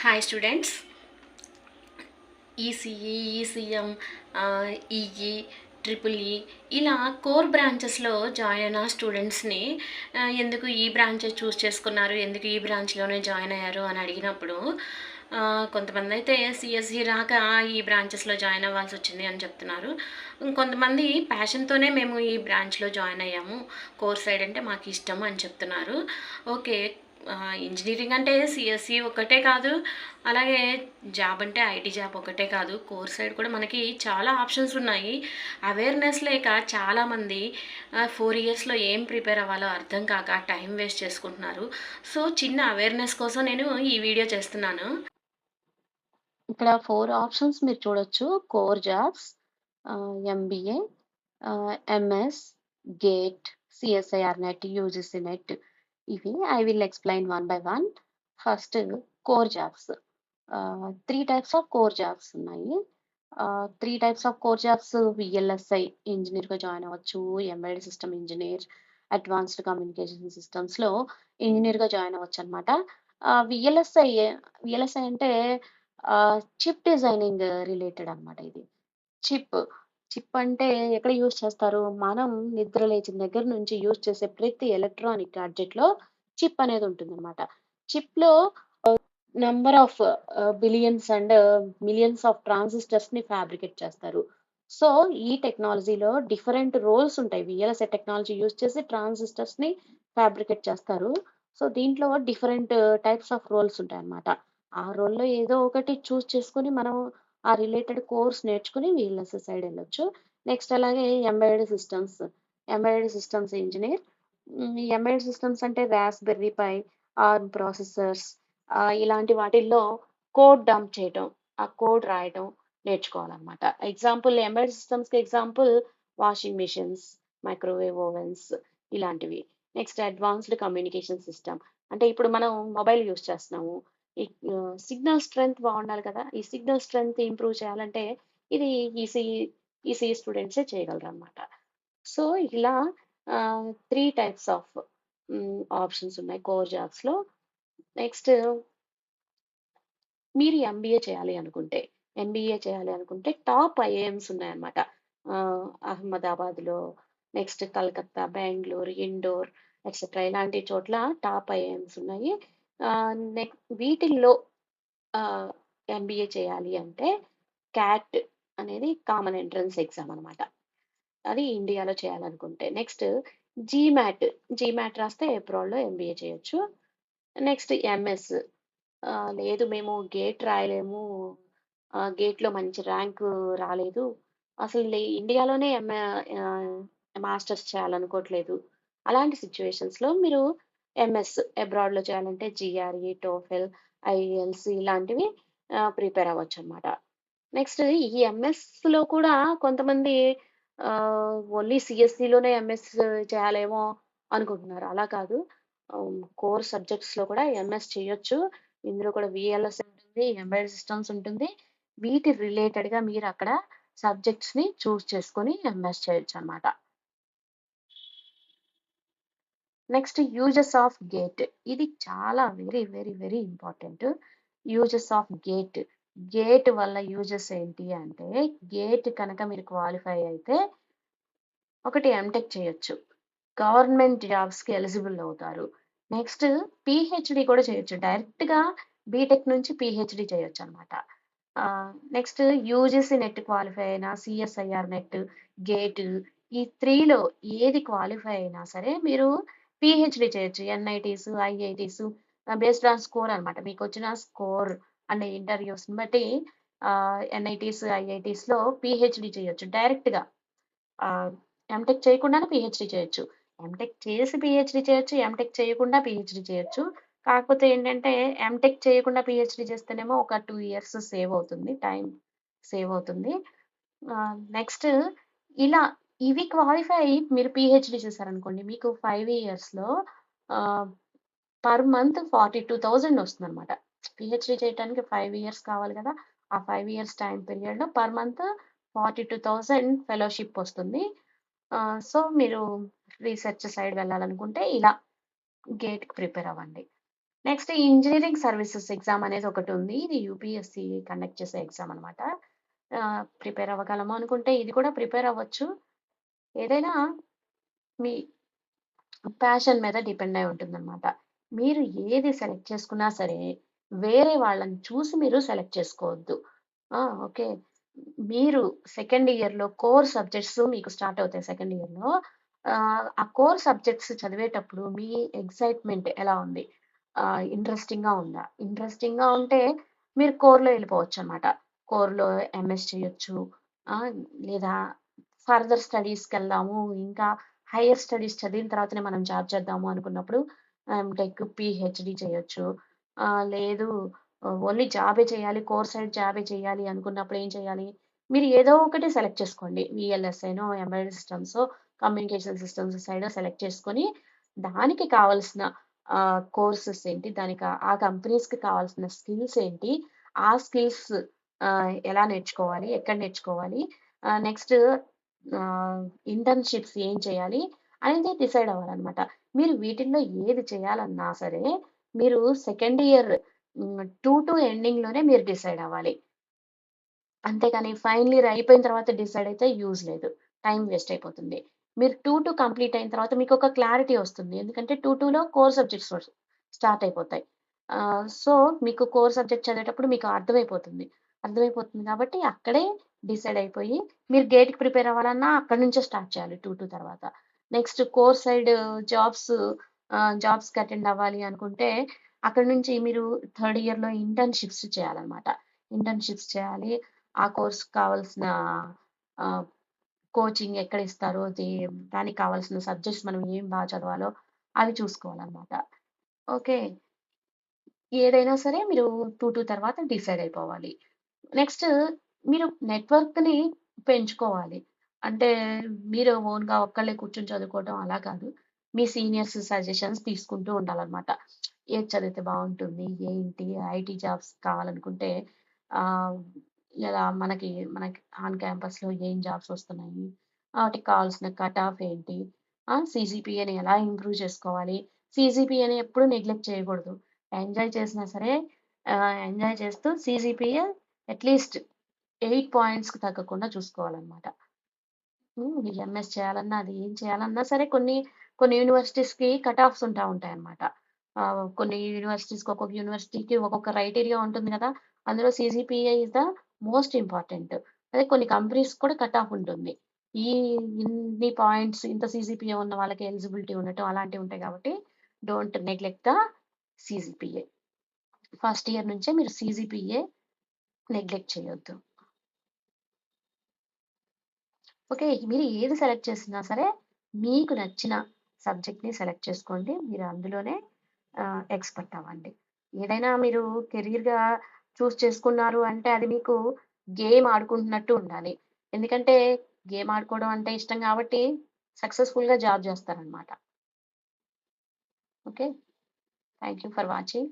Hi students. ECE, ECM, EE, triple E ఇలా core బ్రాంచెస్లో join అయిన స్టూడెంట్స్ని ఎందుకు ఈ బ్రాంచ్ చూస్ చేసుకున్నారు, ఎందుకు ఈ బ్రాంచ్లోనే జాయిన్ అయ్యారు అని అడిగినప్పుడు కొంతమంది అయితే సిఎస్సి రాక ఈ బ్రాంచెస్లో జాయిన్ అవ్వాల్సి వచ్చింది అని చెప్తున్నారు. కొంతమంది ప్యాషన్తోనే మేము ఈ బ్రాంచ్లో జాయిన్ అయ్యాము, కోర్ సైడ్ అంటే మాకు ఇష్టం అని చెప్తున్నారు. ఓకే, ఇంజనీరింగ్ అంటే సిఎస్సి ఒకటే కాదు, అలాగే జాబ్ అంటే ఐటీ జాబ్ ఒకటే కాదు, కోర్ సైడ్ కూడా మనకి చాలా ఆప్షన్స్ ఉన్నాయి. అవేర్నెస్ లేక చాలామంది 4 ఇయర్స్లో ఏం ప్రిపేర్ అవ్వాలో అర్థం కాక టైం వేస్ట్ చేసుకుంటున్నారు. సో చిన్న అవేర్నెస్ కోసం నేను ఈ వీడియో చేస్తున్నాను. ఇక్కడ 4 ఆప్షన్స్ మీరు చూడొచ్చు. Core jobs, MBA, MS, GATE, CSIR NET, UGC NET. ఇవి I will explain one by one. First core jobs. 3 types of core jobs ఉన్నాయి. 3 types of core jobs VLSI ఇంజినీర్‌గా జాయిన్ అవ్వచ్చు. Embedded system engineer, advanced communication సిస్టమ్స్‌లో ఇంజినీర్‌గా join అవ్వచ్చనమాట. VLSI అంటే chip designing related అనమాట ఇది. చిప్. చిప్ అంటే ఎక్కడ యూజ్ చేస్తారు? మనం నిద్ర లేచిన దగ్గర నుంచి యూజ్ చేసే ప్రతి ఎలక్ట్రానిక్ గాడ్జెట్‌లో చిప్ అనేది ఉంటుందన్నమాట. చిప్‌లో number of billions and millions of ట్రాన్సిస్టర్స్‌ని ఫ్యాబ్రికేట్ చేస్తారు. సో, ఈ టెక్నాలజీలో డిఫరెంట్ రోల్స్ ఉంటాయి. వీఎల్ఎస్ఐ టెక్నాలజీ యూజ్ చేసి ట్రాన్సిస్టర్స్‌ని ఫ్యాబ్రికేట్ చేస్తారు. సో, దీంట్లో డిఫరెంట్ టైప్స్ ఆఫ్ రోల్స్ ఉంటాయన్నమాట. ఆ రోల్‌లో ఏదో ఒకటి చూజ్ చేసుకొని మనం ఆ రిలేటెడ్ కోర్స్ నేర్చుకొని వీఎల్ఎస్ఐ సైడ్ ఎళ్ళొచ్చు. నెక్స్ట్ అలాగే ఎంబెడెడ్ సిస్టమ్స్ ఇంజినీర్. ఈ ఎంబెడెడ్ సిస్టమ్స్ అంటే రాస్‌బెర్రీ పై, ఆర్మ్ ప్రాసెసర్స్, ఇలాంటి వాటిల్లో కోడ్ డంప్ చేయటం, ఆ కోడ్ రాయటం నేర్చుకోవాలనమాట. Embedded సిస్టమ్స్‌కి example washing machines, microwave ovens ఇలాంటివి. Next advanced communication system. అంటే ఇప్పుడు మనం మొబైల్ యూజ్ చేస్తున్నాము. ఈ సిగ్నల్ స్ట్రెంత్ బావుండాలి కదా! ఈ సిగ్నల్ స్ట్రెంత్ ఇంప్రూవ్ చేయాలంటే ఇది ఈసీఈ ఈసీఈ స్టూడెంట్సే చేయగలరనమాట. సో, ఇలా 3 టైప్స్ ఆఫ్ ఆప్షన్స్ ఉన్నాయి కోర్ జాబ్స్‌లో. నెక్స్ట్ మీరు ఎంబీఏ చేయాలి అనుకుంటే టాప్ ఐఐఎమ్స్ ఉన్నాయన్నమాట. అహ్మదాబాద్‌లో, నెక్స్ట్ కలకత్తా, బెంగుళూరు, ఇండోర్ ఎక్సెట్రా ఇలాంటి చోట్ల టాప్ ఐఐఎమ్స్ ఉన్నాయి. వీటిల్లో ఆహ్, ఎంబీఏ చేయాలి అంటే క్యాట్ అనేది కామన్ ఎంట్రన్స్ ఎగ్జామ్ అనమాట. అది ఇండియాలో చేయాలనుకుంటే. Next GMAT. జీమాట్ రాస్తే అబ్రాడ్‌లో ఎంబీఏ చేయొచ్చు. Next MS. లేదు మేము గేట్ రాయలేము. గేట్‌లో మంచి ర్యాంకు రాలేదు. అసలు ఇండియాలోనే మాస్టర్స్ చేయాలనుకోవట్లేదు. అలాంటి సిట్యుయేషన్స్‌లో మీరు ఎంఎస్ అబ్రాడ్‌లో చేయాలంటే జీఆర్ఈ, టోఫెల్, ఐఎల్స్ ఇలాంటివి ప్రిపేర్ అవ్వచ్చనమాట. నెక్స్ట్ ఈ ఎంఎస్‌లో కూడా కొంతమంది ఓన్లీ సీఎస్‌సిలోనే ఎంఎస్ చేయాలేమో అనుకుంటున్నారు. అలా కాదు. కోర్ సబ్జెక్ట్స్‌లో కూడా ఎంఎస్ చేయొచ్చు. ఇందులో కూడా వీఎల్ఎస్ ఉంటుంది, ఎంబెడెడ్ సిస్టమ్స్ ఉంటుంది. వీటి రిలేటెడ్‌గా మీరక్కడ సబ్జెక్ట్స్‌ని చూజ్ చేసుకొని ఎంఎస్ చేయొచ్చనమాట. Next uses of GATE. ఇది చాలా very, very, very important. Uses of GATE. GATE వల్ల యూజెస్ ఏంటి అంటే, గేట్ కనుక మీరు క్వాలిఫై అయితే ఒకటి ఎంటెక్ చేయొచ్చు. గవర్నమెంట్ జాబ్స్‌కి ఎలిజిబుల్ అవుతారు. నెక్స్ట్ పీహెచ్‌డీ కూడా చేయొచ్చు. డైరెక్ట్‌గా బీటెక్ నుంచి పీహెచ్‌డీ చేయొచ్చనమాట. నెక్స్ట్ యూజీసీ నెట్ క్వాలిఫై అయినా, సీఎస్ఐఆర్ నెట్, గేట్ ఈ 3లో ఏది క్వాలిఫై అయినా సరే మీరు పీహెచ్‌డీ చేయొచ్చు. NITs, IITs based on score అనమాట. మీకొచ్చిన స్కోర్ అండ్ ఇంటర్వ్యూస్‌ని బట్టి ఎన్ఐటీస్, ఐఐటీస్‌లో పీహెచ్‌డీ చేయొచ్చు డైరెక్ట్‌గా. ఆహ్, ఎంటెక్ చేయకుండానే పీహెచ్‌డీ చేయొచ్చు. ఎంటెక్ చేసి పీహెచ్‌డీ చేయొచ్చు. ఎంటెక్ చేయకుండా పీహెచ్‌డీ చేయొచ్చు. కాకపోతే ఏంటంటే, ఎంటెక్ చేయకుండా పీహెచ్‌డీ చేస్తేనేమో ఒక 2 ఇయర్స్ సేవ్ అవుతుంది. టైం సేవ్ అవుతుంది. నెక్స్ట్ ఇలా ఇవి క్వాలిఫై అయ్యి మీరు పీహెచ్‌డీ చేశారనుకోండి. మీకు 5 ఇయర్స్‌లో ఆహ్, పర్ మంత్ 42,000 వస్తుందనమాట. పీహెచ్‌డీ చేయటానికి 5 ఇయర్స్ కావాలి కదా! ఆ 5 ఇయర్స్ టైమ్ పీరియడ్‌లో పర్ మంత్ 42,000 ఫెలోషిప్ వస్తుంది. సో, మీరు రీసెర్చ్ సైడ్ వెళ్ళాలనుకుంటే ఇలా గేట్‌కి ప్రిపేర్ అవ్వండి. నెక్స్ట్ ఇంజినీరింగ్ సర్వీసెస్ ఎగ్జామ్ అనేది ఒకటుంది. ఇది యూపీఎస్‌సి కండక్ట్ చేసే ఎగ్జామ్ అనమాట. ప్రిపేర్ అవ్వగలము అనుకుంటే ఇది కూడా ప్రిపేర్ అవ్వచ్చు. ఏదైనా మీ ప్యాషన్ మీద డిపెండ్ అయి ఉంటుందనమాట. మీరు ఏది సెలెక్ట్ చేసుకున్నా సరే, వేరే వాళ్ళని చూసి మీరు సెలెక్ట్ చేసుకోవద్దు. ఓకే. మీరు సెకండ్ ఇయర్‌లో కోర్ సబ్జెక్ట్స్ మీకు స్టార్ట్ అవుతాయి సెకండ్ ఇయర్‌లో. ఆ కోర్ సబ్జెక్ట్స్ చదివేటప్పుడు మీ ఎక్సైట్‌మెంట్ ఎలా ఉంది? ఇంట్రెస్టింగ్‌గా ఉందా? ఇంట్రెస్టింగ్‌గా ఉంటే మీరు కోర్‌లో ఎళ్ళిపోవచ్చనమాట. కోర్‌లో ఎంఎస్ చేయొచ్చు. ఆహ్, లేదా ఫర్దర్ స్టడీస్‌కెళ్దాము. ఇంకా హైయర్ స్టడీస్ చదివిన తర్వాతనే మనం జాబ్ చేద్దాము అనుకున్నప్పుడు ఎంటెక్, పీహెచ్‌డీ చేయొచ్చు. లేదు ఓన్లీ జాబే చేయాలి, కోర్ సైడ్ జాబే చేయాలి అనుకున్నప్పుడు ఏం చేయాలి? మీరు ఏదో ఒకటి సెలెక్ట్ చేసుకోండి. వీఎల్ఎస్ఐనో, ఎంబెడెడ్ సిస్టమ్సో, కమ్యూనికేషన్ సిస్టమ్స్ సైడో సెలెక్ట్ చేసుకొని, దానికి కావాల్సిన కోర్సెస్ ఏంటి? దానికి ఆ కంపెనీస్‌కి కావాల్సిన స్కిల్స్ ఏంటి? ఆ స్కిల్స్ ఎలా నేర్చుకోవాలి? ఎక్కడ నేర్చుకోవాలి? నెక్స్ట్ ఆహ్, ఇంటర్న్‌షిప్స్ ఏం చేయాలి? అనేది డిసైడ్ అవ్వాలనమాట. మీరు వీటిల్లో ఏది చేయాలన్నా సరే, మీరు సెకండ్ ఇయర్ 2 ఎండింగ్‌లోనే మీరు డిసైడ్ అవ్వాలి. అంతేగాని ఫైనల్ ఇయర్ అయిపోయిన తర్వాత డిసైడ్ అయితే యూజ్ లేదు. టైమ్ వేస్ట్ అయిపోతుంది. మీరు 2 కంప్లీట్ అయిన తర్వాత మీకొక క్లారిటీ వస్తుంది. ఎందుకంటే 2లో కోర్ సబ్జెక్ట్స్ స్టార్ట్ అయిపోతాయి. సో, మీకు కోర్ సబ్జెక్ట్ చదివేటప్పుడు మీకు అర్థమైపోతుంది. అర్థమైపోతుంది కాబట్టి అక్కడే డిసైడ్ అయిపోయి మీరు గేట్‌కి ప్రిపేర్ అవ్వాలన్నా అక్కడి నుంచే స్టార్ట్ చేయాలి 2 తర్వాత. నెక్స్ట్ కోర్ సైడ్ జాబ్స్ జాబ్స్‌కి అటెండ్ అవ్వాలి అనుకుంటే అక్కడి నుంచి మీరు థర్డ్ ఇయర్‌లో ఇంటర్న్‌షిప్స్ చేయాలన్నమాట. ఇంటర్న్‌షిప్స్ చేయాలి. ఆ కోర్స్‌కి కావాల్సిన ఆహ్, కోచింగ్ ఎక్కడిస్తారో, దానికి కావాల్సిన సబ్జెక్ట్స్ మనం ఏం చదవాలో అవి చూసుకోవాలనమాట. ఓకే. ఏదైనా సరే మీరు 2 తర్వాత డిసైడ్ అయిపోవాలి. నెక్స్ట్ మీరు నెట్‌వర్క్‌ని పెంచుకోవాలి. అంటే మీరు ఓన్‌గా ఒక్కళ్ళే కూర్చొని చదువుకోవడం అలా కాదు. మీ సీనియర్స్ సజెషన్స్ తీసుకుంటూ ఉండాలనమాట. ఏది చదివితే బావుంటుంది? ఏంటి? ఐటీ జాబ్స్ కావాలనుకుంటే ఆహ్, ఇలా మనకి ఆన్ క్యాంపస్‌లో ఏం జాబ్స్ వస్తున్నాయి? వాటికి కావాల్సిన కట్ ఆఫ్ ఏంటి? సీజీపీఏని ఎలా ఇంప్రూవ్ చేసుకోవాలి? సీజీపీఏని ఎప్పుడు నెగ్లెక్ట్ చేయకూడదు. ఎంజాయ్ చేసినా సరే ఎంజాయ్ చేస్తూ సీజీపీఏ అట్‌లీస్ట్ 8 పాయింట్స్‌కి తగ్గకుండా చూసుకోవాలనమాట. ఎంఎస్ చేయాలన్నా, అది ఏం చేయాలన్నా సరే కొన్ని యూనివర్సిటీస్‌కి కట్ ఆఫ్స్ ఉంటాయన్నమాట. కొన్ని యూనివర్సిటీస్‌కి ఒక్కొక్క యూనివర్సిటీకి ఒక్కొక్క క్రైటీరియా ఉంటుంది గదా! అందులో CGPA is the most important. అదే కొన్ని కంపెనీస్‌కి కూడా కట్ ఆఫ్ ఉంటుంది. ఈ ఇన్ని పాయింట్స్ ఇంత సీజీపీఏ ఉన్న వాళ్ళకి ఎలిజిబిలిటీ ఉండటం అలాంటివి ఉంటాయి కాబట్టి don't neglect the CGPA. First year నుంచే మీరు సీజీపీఏ నెగ్లెక్ట్ చేయొద్దు. ఓకే. మీరు ఏది సెలెక్ట్ చేసినా సరే, మీకు నచ్చిన సబ్జెక్ట్‌ని సెలెక్ట్ చేసుకోండి. మీరు అందులోనే ఎక్స్‌పర్ట్ అవ్వండి. ఏదైనా మీరు కెరియర్‌గా చేసుకున్నారు అంటే, అది మీకు గేమ్ ఆడుకుంటున్నట్టు ఉండాలి. ఎందుకంటే, గేమ్ ఆడుకోవడం అంటే ఇష్టం కాబట్టి, సక్సెస్‌ఫుల్‌గా జాబ్ చేస్తారనమాట. Okay. Thank you for watching.